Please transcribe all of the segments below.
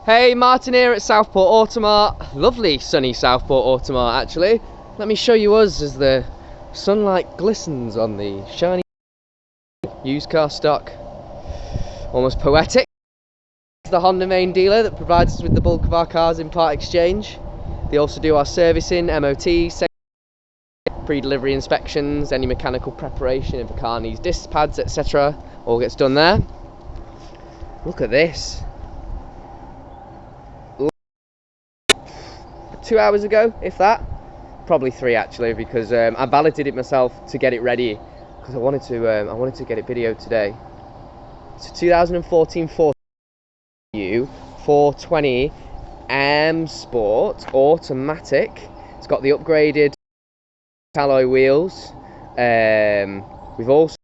Hey, Martin here at Southport Automart. Lovely sunny Southport Automart actually. Let me show you us as the sunlight glistens on the shiny used car stock. Almost poetic. It's the Honda main dealer that provides us with the bulk of our cars in part exchange. They also do our servicing, MOT, pre-delivery inspections, any mechanical preparation if a car needs disc pads, etc. All gets done there. Look at this. 2 hours ago, if that. Probably 3 actually, because I validated it myself to get it ready because I wanted to get it videoed today. It's a 2014 Ford 420 M Sport automatic. It's got the upgraded alloy wheels. We've also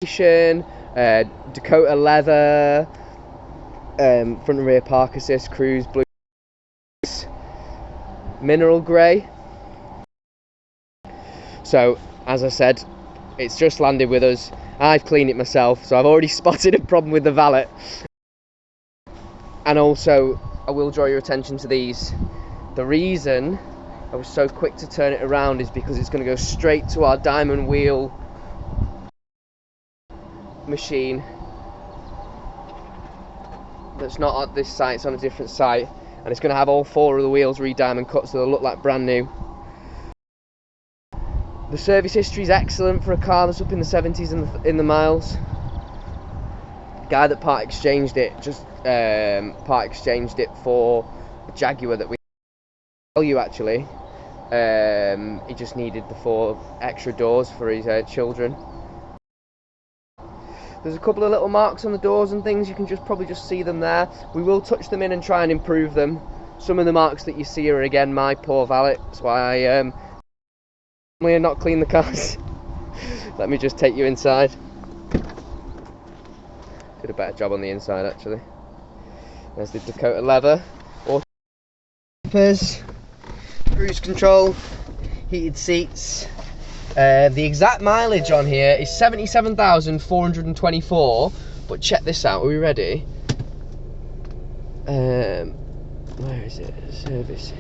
Dakota leather, front and rear park assist, cruise blue, mineral grey. So as I said, it's just landed with us. I've cleaned it myself, so I've already spotted a problem with the valet. And also I will draw your attention to these. The reason I was so quick to turn it around is because it's going to go straight to our diamond wheel machine that's not at this site, it's on a different site, and it's going to have all 4 of the wheels re-diamond cut so they'll look like brand new. The service history is excellent for a car that's up in the 70s in the miles. The guy that part exchanged it for a Jaguar that we tell you actually. He just needed the 4 extra doors for his children. There's a couple of little marks on the doors and things, you can probably just see them there. We will touch them in and try and improve them. Some of the marks that you see are again my poor valet, that's why I not clean the cars. Let me just take you inside. Did a better job on the inside actually. There's the Dakota leather, auto cruise control, heated seats. The exact mileage on here is 77,424, but check this out, are we ready? Where is it? Services.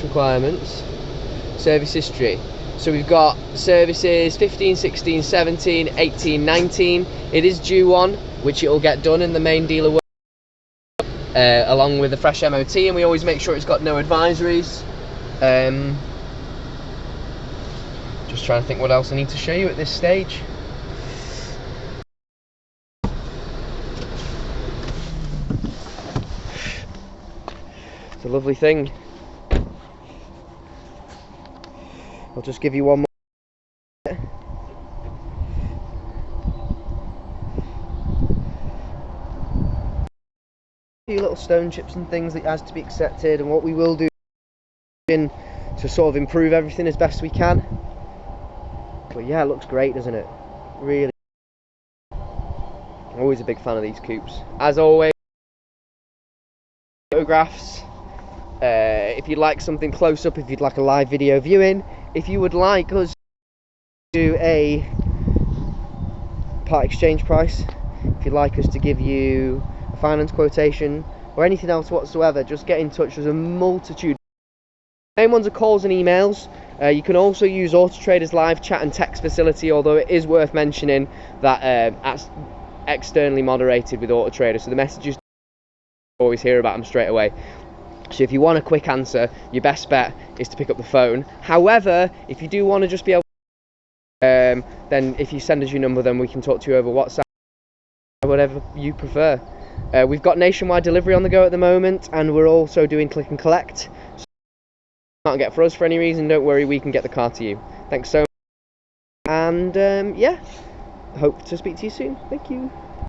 Requirements. Service history. So we've got services 15, 16, 17, 18, 19. It is due one, which it will get done in the main dealer work, along with a fresh MOT, and we always make sure it's got no advisories. Just trying to think what else I need to show you at this stage. It's a lovely thing. I'll just give you one more. A few little stone chips and things that has to be accepted, and what we will do to sort of improve everything as best we can. But yeah, it looks great, doesn't it? Really. I'm always a big fan of these coupes. As always, photographs. If you'd like something close up, if you'd like a live video viewing, if you would like us to do a part exchange price, if you'd like us to give you a finance quotation or anything else whatsoever, just get in touch. There's a multitude. The main ones are calls and emails. You can also use Auto Trader's live chat and text facility, although it is worth mentioning that that's externally moderated with Auto Trader, so the messages you always hear about them straight away. So if you want a quick answer, your best bet is to pick up the phone. However, if you do want to just be able to, then if you send us your number, then we can talk to you over WhatsApp, whatever you prefer. We've got nationwide delivery on the go at the moment, and we're also doing click and collect. So if you can't get for us for any reason, don't worry, we can get the car to you. Thanks so much, and yeah, hope to speak to you soon. Thank you.